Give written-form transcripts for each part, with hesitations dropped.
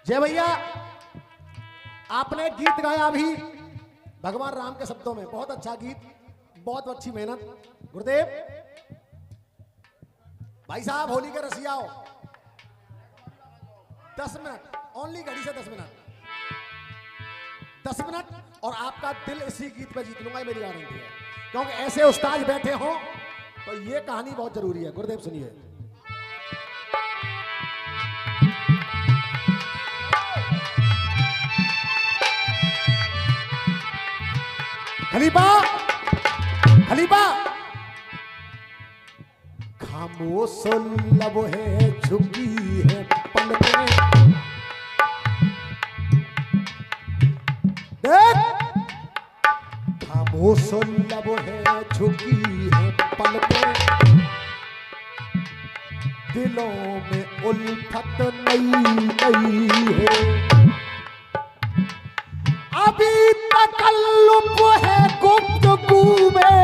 जय भैया, आपने गीत गाया अभी भगवान राम के शब्दों में, बहुत अच्छा गीत, बहुत अच्छी मेहनत। गुरुदेव भाई साहब, होली के रसिया हो, 10 मिनट ओनली, घड़ी से 10 मिनट, 10 मिनट और आपका दिल इसी गीत पे जीत लूंगा, मेरी गारंटी है। क्योंकि ऐसे उस्ताद बैठे हो तो ये कहानी बहुत जरूरी है। गुरुदेव सुनिए। खलीफा खलीफा खामोश लब है, झुकी है पलकें, देख खामोश लब है, झुकी है पलकें, दिलों में उल्फत नई है, अभी तकल्लुफ है गुफ्तगू में,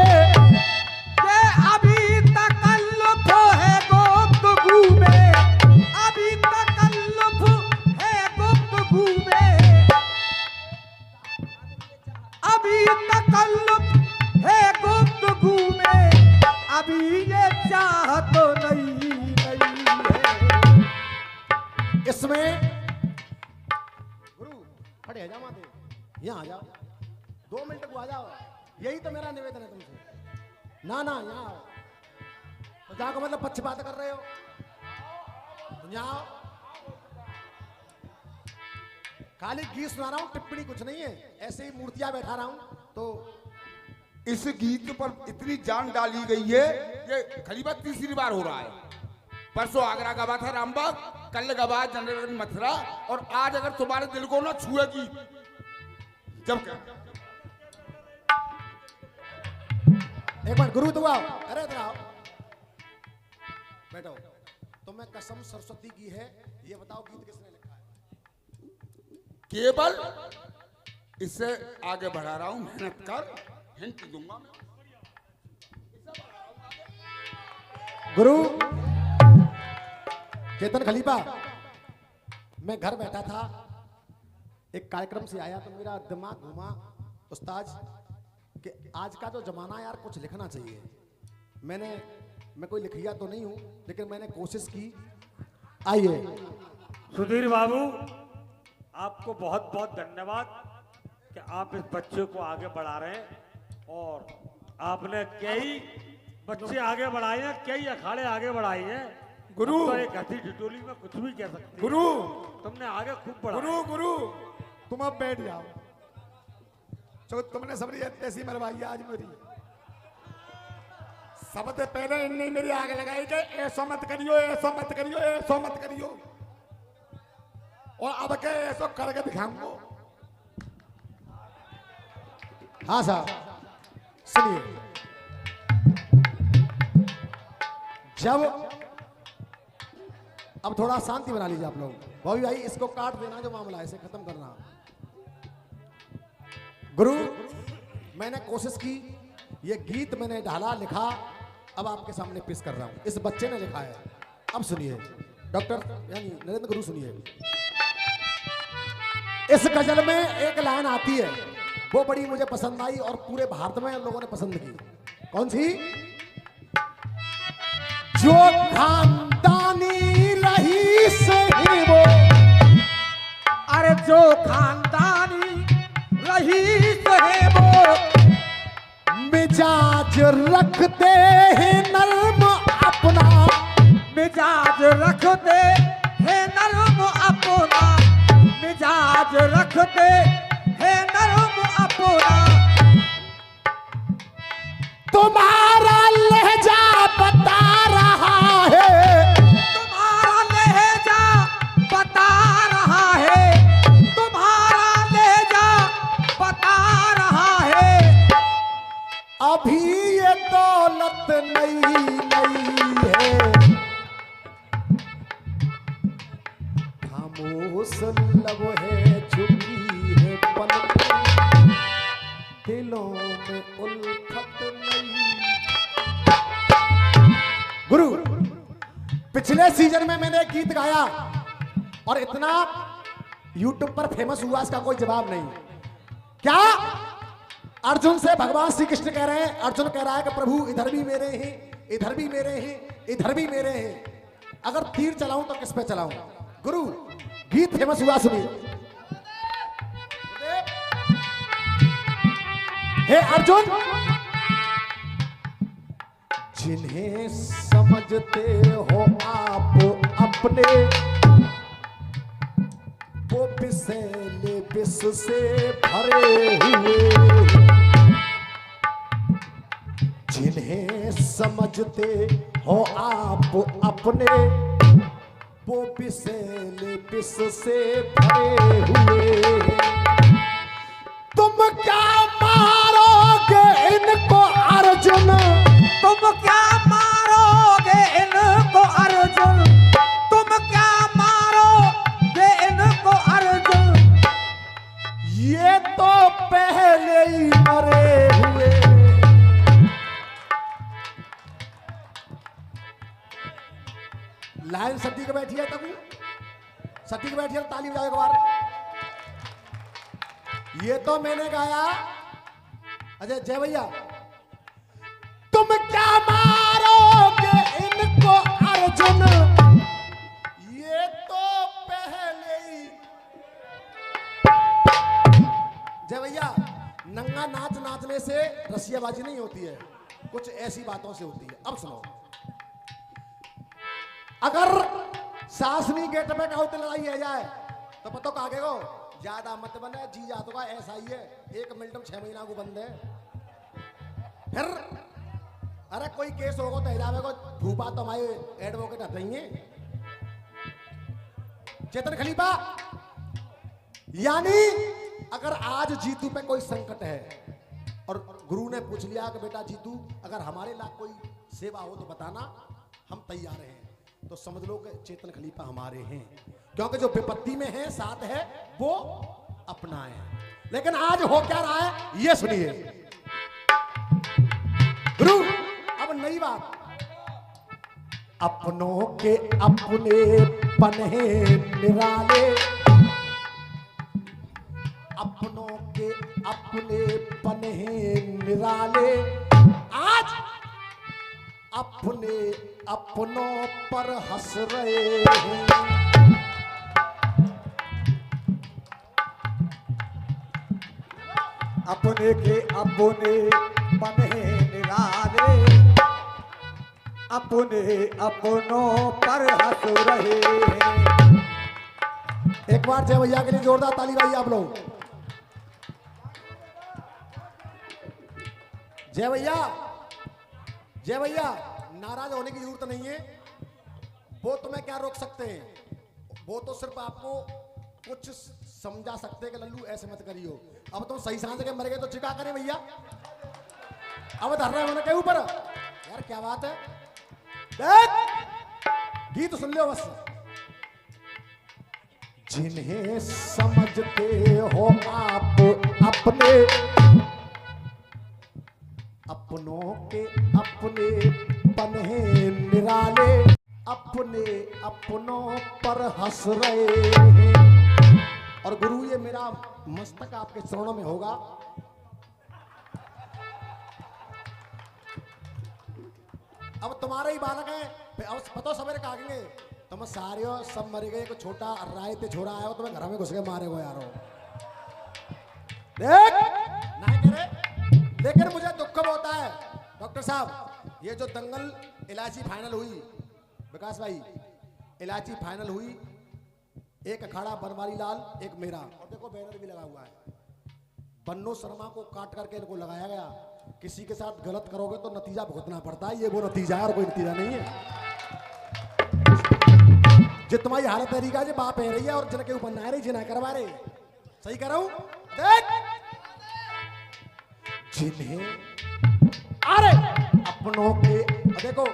ये अभी तकल्लुफ है गुफ्तगू में, अभी तकल्लुफ है गुफ्तगू में, अभी तकल्लुफ है गुफ्तगू में, अभी ये चाहत नहीं है। इसमें गुरु खड़े आ जाओ, यहाँ आ जाओ, 2 मिनट को आ जाओ, यही तो मेरा निवेदन है तुमसे। ना ना यहाँ आओ, तो जाओ मतलब पक्षपात कर रहे हो, तो यहाँ आओ। खाली गीत सुना रहा हूँ, टिप्पणी कुछ नहीं है, ऐसे ही मूर्तियां बैठा रहा हूँ। तो इस गीत पर इतनी जान डाली गई है, ये खलीफा तीसरी बार हो रहा है। परसों आगरा गवा था रामबाग, कल गवा जनरल मथुरा, और आज अगर तुम्हारे दिल को ना छुएगी जब एक बार गुरु तो आओ, अरे इधर आओ, बैठो। तुम्हें कसम सरस्वती की है, ये बताओ गीत किसने लिखा है? केवल इससे आगे बढ़ा रहा हूं, मेहनत कर, हिंट दूंगा मैं। गुरु चेतन खलीफा, मैं घर बैठा था, एक कार्यक्रम से आया तो मेरा दिमाग घुमा उस्ताद कि आज का जो जमाना यार, कुछ लिखना चाहिए। मैं कोई लिखिया तो नहीं हूं, लेकिन मैंने कोशिश की। आइए सुधीर बाबू, आपको बहुत बहुत धन्यवाद कि आप इस बच्चे को आगे बढ़ा रहे हैं, और आपने कई बच्चे आगे बढ़ाए हैं, कई अखाड़े आगे बढ़ाए हैं। गुरु तो एक हथी ढिटोली में कुछ भी कह सकते हैं। गुरु तुमने आगे खूब बढ़ा। गुरु गुरु तुम अब बैठ जाओ, तो तुमने सबरी ऐसी मरवाई आज मेरी। सबसे पहले इनने मेरी आग लगाई कि ऐसा मत करियो, ऐसा मत करियो, ऐसा मत करियो, और अब के ऐसा करके दिखाऊंगा। हाँ साहब सुनिए, जब अब थोड़ा शांति बना लीजिए आप लोग। बॉबी भाई इसको काट देना, जो मामला है इसे खत्म करना। गुरु मैंने कोशिश की, ये गीत मैंने ढाला, लिखा, अब आपके सामने पेश कर रहा हूं। इस बच्चे ने लिखा है। अब सुनिए डॉक्टर यानी नरेंद्र गुरु, सुनिए। इस गजल में एक लाइन आती है, वो बड़ी मुझे पसंद आई और पूरे भारत में लोगों ने पसंद की। कौन सी? जो खानदानी रईस ही वो, अरे जो खानदानी रईस है वो, मिजाज रखते हैं नर्म अपना, मिजाज रखते हैं नरम अपना, मिजाज रखते हैं नरम अपना, तुम्हारा लहजा बता रहा है, तुम्हारा लहजा बता रहा है, तुम्हारा लहजा बता रहा है, अभी ये दौलत नई नई है, खामोश लब है, झुकी है पलकें, दिलों में उल्फत नहीं। गुरु पिछले सीजन में मैंने एक गीत गाया और इतना यूट्यूब पर फेमस हुआ, इसका कोई जवाब नहीं। क्या अर्जुन से भगवान श्री कृष्ण कह रहे हैं, अर्जुन कह रहा है कि प्रभु इधर भी मेरे हैं, इधर भी मेरे हैं, इधर भी मेरे हैं, अगर तीर चलाऊं तो किस पे चलाऊं? गुरु गीत फेमस हुआ, सुनिए। हे अर्जुन, जिन्हें समझते हो आप अपने, वो विषैले विष से भरे हुए, जिन्हें समझते हो आप अपने, वो विषैले विष से भरे हुए। तुम क्या मारोगे इनको अर्जुन, तुम क्या मारोगे इनको अर्जुन, तुम क्या मारोगे इनको अर्जुन, ये तो पहले ही मरे हुए। लाइन सटी के बैठी है, तभी सटी के बैठी है, ताली बजाओ एक बार। ये तो मैंने गाया। अजय जय भैया, तुम क्या मारोगे इनको अर्जुन, ये तो पहले ही। जय भैया, नंगा नाच नाचने से रसियाबाजी नहीं होती है, कुछ ऐसी बातों से होती है। अब सुनो, अगर सासनी गेट पे कहो तो लड़ाई है जाए तो पतो कागे को ज्यादा मत बने, जी जात का ऐसा ही है, 1 मिनट में 6 महीना को बंद है। फिर अरे कोई केस होगा तो हिलावे को भूपा तो हमारे एडवोकेट हटाइए। चेतन खलीफा, यानी अगर आज जीतू पे कोई संकट है और गुरु ने पूछ लिया कि बेटा जीतू अगर हमारे लाख कोई सेवा हो तो बताना, हम तैयार हैं, तो समझ लो कि चेतन खलीफा हमारे हैं, क्योंकि जो विपत्ति में है साथ है वो अपना है। लेकिन आज हो क्या रहा है ये सुनिए गुरु। अब नई बात, अपनों के अपने पन्हे निराले, अपनों के अपने पन्हे निराले, आज अपने अपनों पर हंस रहे हैं। अपने के अपने पन्हे निराले, अपने अपनों पर हंस रहे हैं। एक बार जय भैया के लिए जोरदार ताली भाई आप लोग। जय भैया, जय भैया, नाराज होने की जरूरत नहीं है, वो तुम्हें क्या रोक सकते हैं, वो तो सिर्फ आपको कुछ समझा सकते हैं कि लल्लू ऐसे मत करियो। अब तुम सही सांस के मर गए तो चिका करें भैया, अब धर रहे होने के ऊपर यार, क्या बात है। देख गीत सुन लो बस। जिन्हें समझते हो आप अपने, अपनों के अपने पन्हे निराले, अपने अपनों पर हंस रहे हैं। और गुरु ये मेरा मस्तक आपके चरणों में होगा। अब तुम्हारे ही बालक है, अब पतो सवेरे कागेंगे तुम सारे सब मर गए, को छोटा राय ते छोरा आया हो तुम्हें घर में घुस के मारे हो यारो। देख नहीं करे, लेकिन मुझे दुख होता है डॉक्टर साहब, ये जो दंगल इलायची फाइनल हुई, विकास भाई इलायची फाइनल हुई, एक अखाड़ा बनवारी लाल, एक मेरा, और देखो बैनर भी लगा हुआ है, बन्नो शर्मा को काट करके इनको लगाया गया। किसी के साथ गलत करोगे तो नतीजा भुगतना पड़ता है, ये वो नतीजा है और कोई नतीजा नहीं है। जो तुम्हारी हालत तरीका जो बाप है रही है और जिनके ऊपर ना रही जिना करवा रहे, सही कर रहा हूं। देख जिन्हें अरे अपनों के, देखो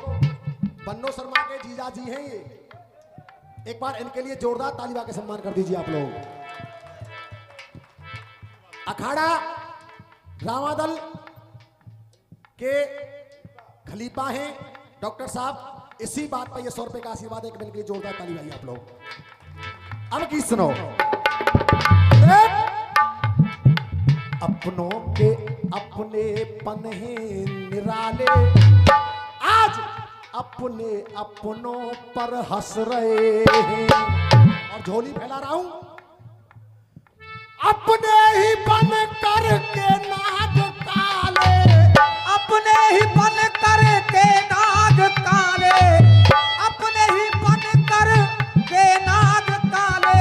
बन्नो शर्मा के जीजा जी हैं ये, एक बार इनके लिए जोरदार तालिबां के सम्मान कर दीजिए आप लोग। अखाड़ा रामादल के खलीफा हैं डॉक्टर साहब, इसी बात पर ये 100 रुपए का आशीर्वाद, एक मिनट के लिए जोरदार ताली भाई आप लोग। अब की सुनो। अपनों के अपने पन हैं निराले, आज अपने अपनों पर हंस रहे हैं। और झोली फैला रहा हूं, अपने ही बन कर के नाग काले, अपने ही बन कर के नाग काले, अपने ही बन कर के नाग काले,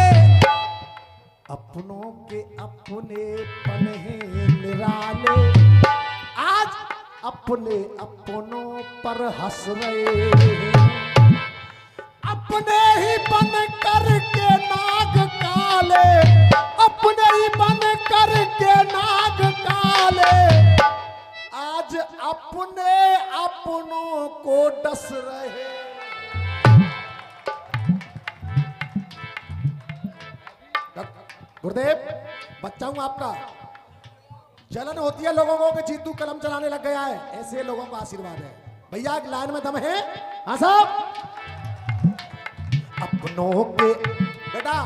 अपनों के अपने पन हैं निराले, आज अपने अपनों पर हंस रहे हैं। अपने ही बन कर के नाग काले, अपने ही बन कर के नाग काले, आज अपने अपनों को डस रहे। गुरुदेव, बच्चा हूं आपका, जलन होती है लोगों को कि जीतू कलम चलाने लग गया है, ऐसे लोगों का आशीर्वाद है। भैया एक लाइन में दम है। हाँ साहब, अपनों के बेटा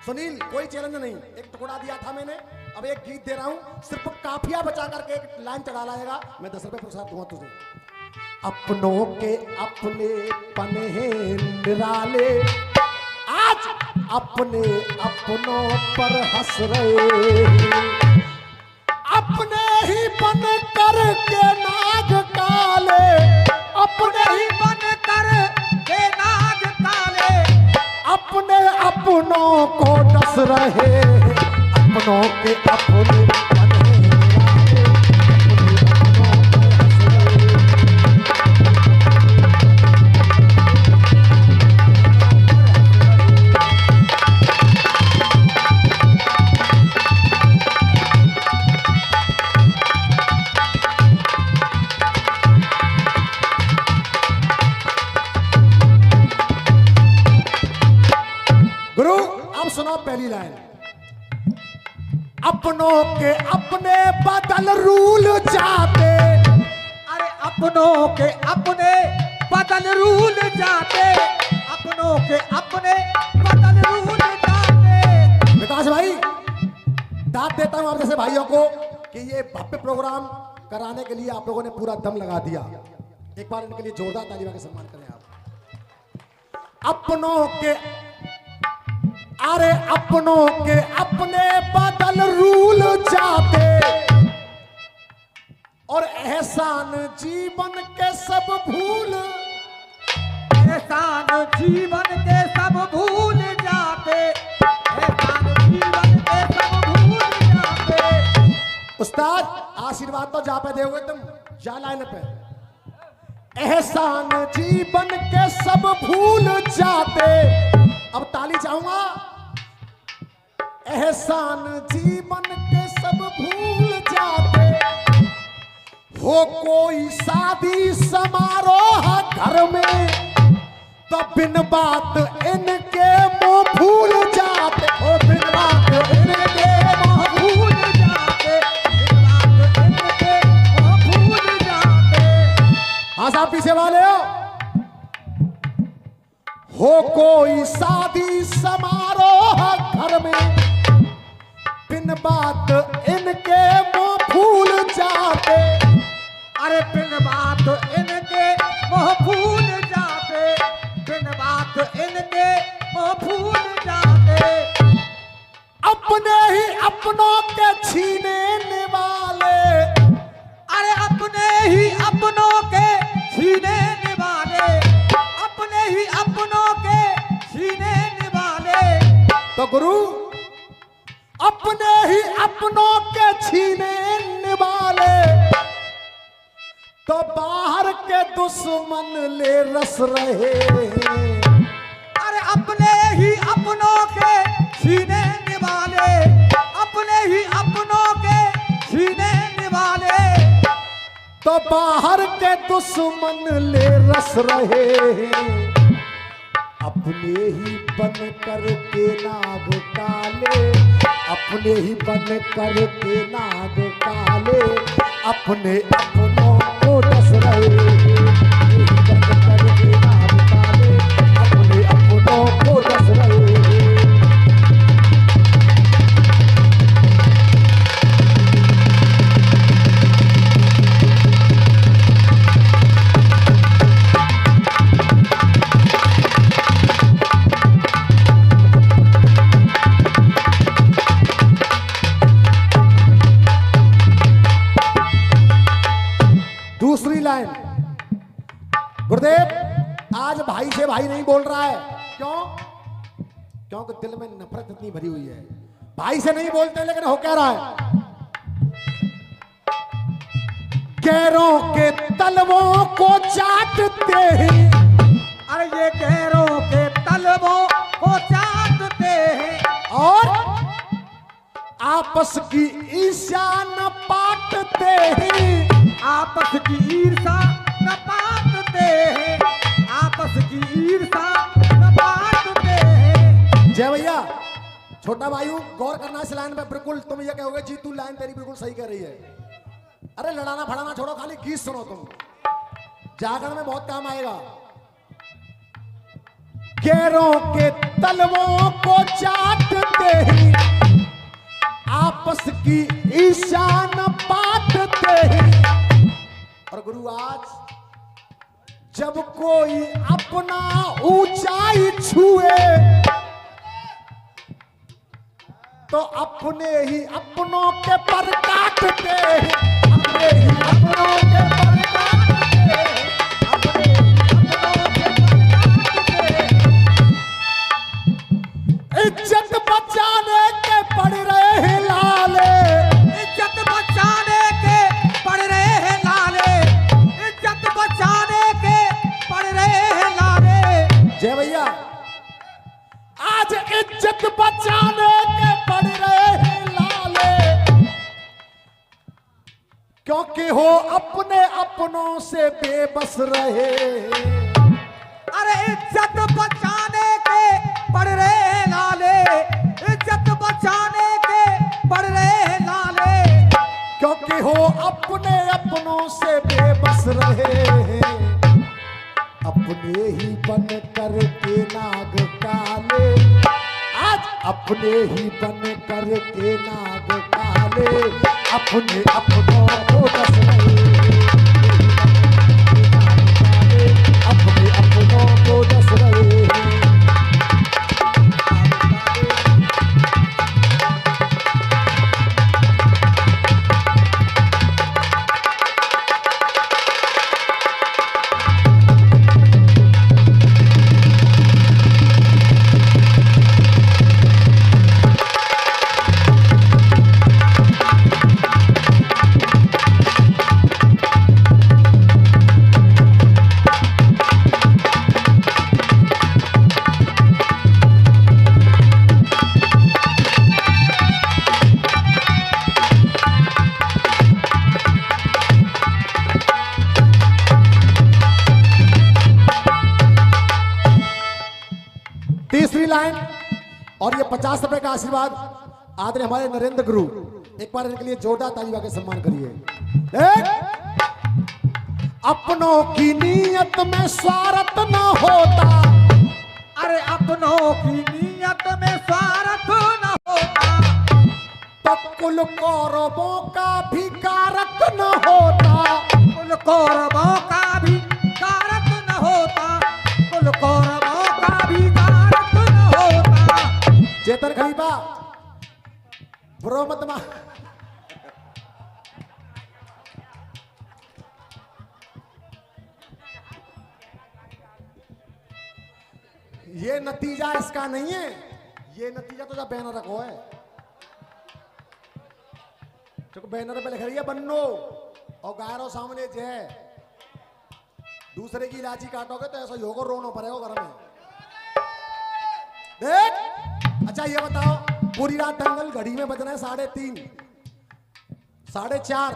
सुनील, कोई चैलेंज नहीं, एक टुकड़ा दिया था मैंने, अब एक गीत दे रहा हूं, सिर्फ काफिया बचा करके एक लाइन चढ़ा लाएगा, मैं 10 रुपए पुरस्कार दूंगा तुझे। अपनों के अपने पने हैं निराले, आज अपने अपनों पर हंस रहे हैं। अपने ही बन कर के नाग काले, अपने ही बन कर के नाग काले, अपने अपनों को डस रहे हैं। अपनों के अपने पन हैं निराले, अपने गुरु अब सुनो पहली लाइन। अपनों के अपने बदल रूल जाते, अरे अपनों के अपने बदल रूल जाते, अपनों के अपने बदल रूल जाते। विकास भाई, दाद देता हूं आप जैसे भाइयों को कि ये भव्य प्रोग्राम कराने के लिए आप लोगों ने पूरा दम लगा दिया। एक बार इनके लिए जोरदार तालियों के सम्मान करें आप। अपनों के, अरे अपनों के अपने बदल रूल जाते, और एहसान जीवन के सब भूल, एहसान जीवन के सब भूल जाते, एहसान जीवन के सब भूल जाते। उस्ताद आशीर्वाद तो जा पे दोगे तुम, जा लाइन पे। एहसान जीवन के सब भूल जाते, अब ताली चाहूंगा। एहसान जीवन के सब भूल जाते, हो कोई शादी समारोह घर में, तो बिन बात इनके मुंह भूल जाते, हो बिन बात इनके मुंह भूल जाते, बिन बात इनके मुंह भूल जाते। हाँ साहब पीछे वाले हो कोई शादी समारोह घर में, बिन बात इनके मुंह भूल जाते, अरे बिन बात इनके मुंह भूल जाते, बिन बात इनके मुंह भूल जाते। अपने ही अपनों के छीने वाले, अरे अपने ही अपनों के छीने वाले, अपने ही अपनों के छीने वाले। तो गुरु अपने ही अपनों के छीने वाले, तो बाहर के दुश्मन ले रस रहे हैं। अरे अपने ही अपनों के छीने वाले, अपने ही अपनों के छीने वाले, तो बाहर के दुश्मन ले रस रहे हैं। अपने ही बन कर के नाग काले, अपने ही बन कर के नाग काले, अपने अपनों को डस रहे हैं। बन कर के नाग काले, अपने अपनों को डस रहे हैं। भाई से भाई नहीं बोल रहा है। क्यों? क्योंकि दिल में नफरत इतनी भरी हुई है। भाई से नहीं बोलते, लेकिन हो क्या रहा है? गैरों के तलवों को चाटते हैं। अरे ये गैरों के तलवों को चाटते हैं और आपस की ईर्ष्या न पाटते हैं। आपस की ईर्षा न पाटते हैं, आपस की ईर्षा न पाटते हैं। जय भैया, छोटा भाई गौर करना इस लाइन पे। बिल्कुल तुम ये कहोगे जी तू लाइन तेरी बिल्कुल सही कह रही है। अरे लड़ाना फड़ाना छोड़ो, खाली गीत सुनो तुम, जागरण में बहुत काम आएगा। गैरों के तलवों को चाटते हैं, आपस की ईर्ष्या न पाटते हैं। और गुरु आज जब कोई अपना ऊंचाई छुए तो अपने ही अपनों के पर काटते हैं, अपने ही अपनों के पर काटते हैं, अपने ही अपनों के पर काटते हैं। इज्जत बचाने के पड़ रहे हैं लाले, इज्जत बचाने के पड़ रहे हैं लाले, इज्जत बचाने के पड़ रहे हैं लाले। जय भैया, आज इज्जत बचाने के पड़ रहे हैं लाले, क्योंकि हो अपने अपनों से बेबस रहे। अरे इज्जत बचाने के पड़ रहे हैं लाले, इज्जत बचाने के पड़ रहे हैं लाले, क्योंकि हो अपने अपनों से बेबस रहे। अपने ही बन कर के नाग काले, आज अपने ही बन कर के नाग काले, अपने अपनों को दस रहे। अपने अपनों को दस रहे। तीसरी लाइन, और ये 50 रुपए का आशीर्वाद आदरणीय हमारे नरेंद्र गुरु, एक बार इनके लिए जोरदार ताली बजा के सम्मान करिए। अपनों की नीयत में स्वार्थ न होता, अरे अपनों की नीयत में स्वार्थ न होता, तो कुल कौरवों का भी कारक न होता। कुल कौरवों का भी कारक न होता, कुल कौरवों का भी कारक न होता। चेतन खलीफा बुरो मत मा, ये नतीजा इसका नहीं है, ये नतीजा तो जब बैनर रखो है, तो बैनर पे लिख रही है बन्नो और गायरो सामने जय। दूसरे की इलायची काटोगे तो ऐसा ही होगा, रोना पड़ेगा घर में। देख, अच्छा ये बताओ, पूरी रात दंगल, घड़ी में बजना है 3:30 4:30।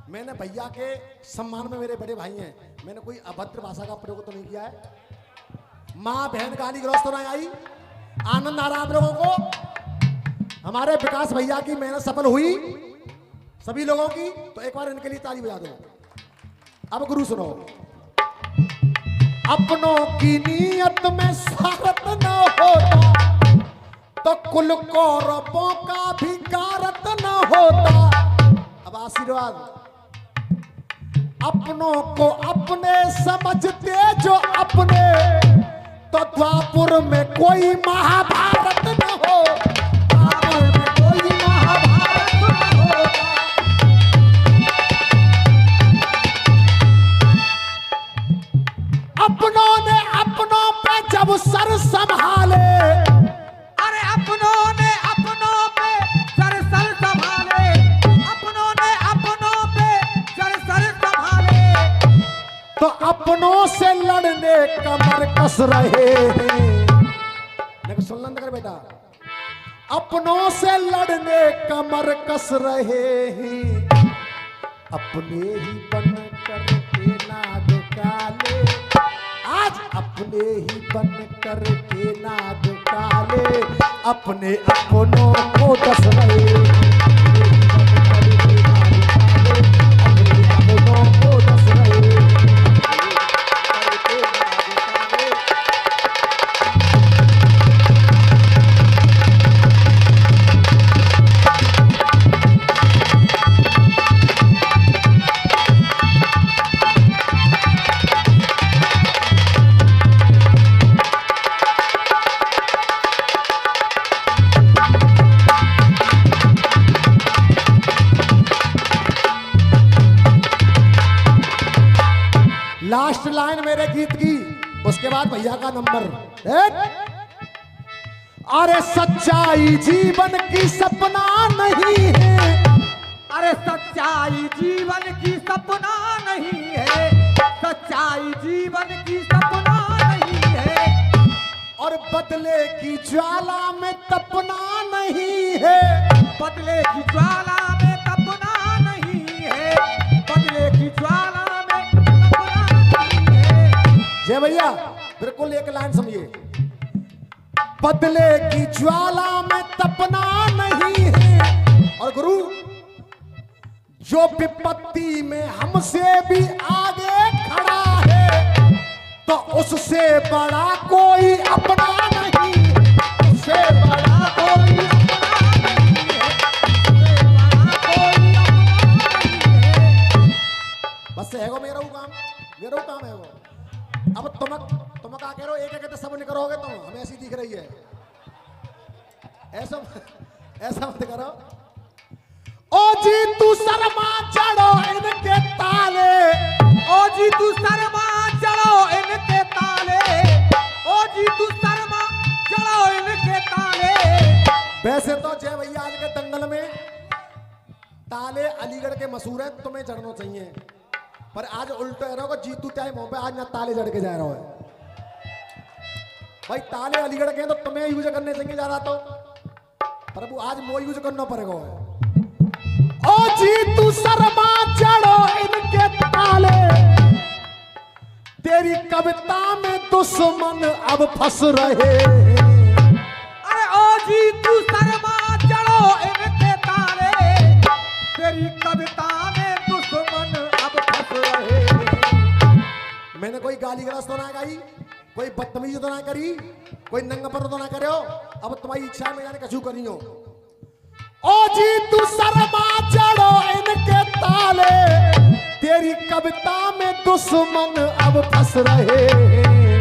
मैंने भैया के सम्मान में, मेरे बड़े भाई हैं, मैंने कोई अभद्र भाषा का प्रयोग तो नहीं किया है। माँ बहन गाली गलौज तो नहीं आई। आनंद आ रहा आप लोगों को? हमारे विकास भैया की मेहनत सफल हुई सभी लोगों की, तो एक बार इनके लिए ताली बजा दो। अब गुरु सुनो, अपनों की नीयत में स्वार्थ न होता, तो कुल कौरवों का भी कारक न होता। अब आशीर्वाद, अपनों को अपने समझते जो अपने, तो द्वापुर में कोई महाभारत न हो, द्वापुर में कोई महाभारत न हो। अपनों ने अपनों अपनों से लड़ने कमर कस रहे हैं। लेकिन सुन लन कर बेटा, अपनों से लड़ने कमर कस रहे हैं, अपने ही बन कर के नाग काले, आज अपने ही बन कर के नाग काले, अपने अपनों को दस रहे हैं। लास्ट लाइन मेरे गीत की, उसके बाद भैया का नंबर। अरे सच्चाई जीवन की सपना नहीं है, अरे सच्चाई जीवन की सपना नहीं है, सच्चाई जीवन की सपना नहीं है, और बदले की ज्वाला में तपना नहीं है, बदले की ज्वाला में तपना नहीं है, बदले की ज्वाला में तपना नहीं है। जय भैया बिल्कुल एक लाइन समझिए, बदले की ज्वाला में तपना नहीं है, और गुरु जो विपत्ति में हमसे भी आगे खड़ा है, तो उससे बड़ा कोई अपना नहीं, उससे बड़ा कोई अपना नहीं है, उससे बड़ा कोई अपना नहीं है। बस है वो मेरा काम है वो। अब तुम क्या कह रहे हो, एक एक सब नहीं करोगे तुम, हमें ऐसी दिख रही है, ऐसा मत करो। ओ जी तू शर्मा चढ़ो इनके ताले, ओ जी तू शर्मा चढ़ो इनके ताले, ओ जी तू शर्मा चढ़ो इनके ताले। वैसे तो जय भैया आज के दंगल में ताले अलीगढ़ के मशहूर है, तुम्हें चढ़ना चाहिए, पर आज उल्टा है रहो, जीतू चाहे मुंह पे आज ना ताले चढ़ के जा रहा है। भाई ताले अलीगढ़ के हैं तो तुम्हें यूज करने चाहिए जा रहा, तो प्रभु आज वो यूज करना पड़ेगा। ओ जी तू शर्मा चढ़ो इनके ताले, तेरी कविता में दुश्मन अब फंस रहे हैं। अरे ओ जी तू शर्मा चढ़ो इनके ताले, तेरी कविता में दुश्मन अब फंस रहे हैं। मैंने कोई गाली गलौज तो ना गाई, कोई बदतमीजी तो ना करी, कोई नंगापन तो ना करे हो, अब तुम्हारी इच्छा में जाने कछु करी हो। ओ जी तू शर्मा चढ़ो इनके ताले, तेरी कविता में दुश्मन अब फंस रहे हैं,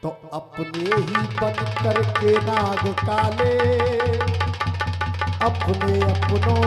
तो अपने ही बन कर के नाग काले, अपने अपनों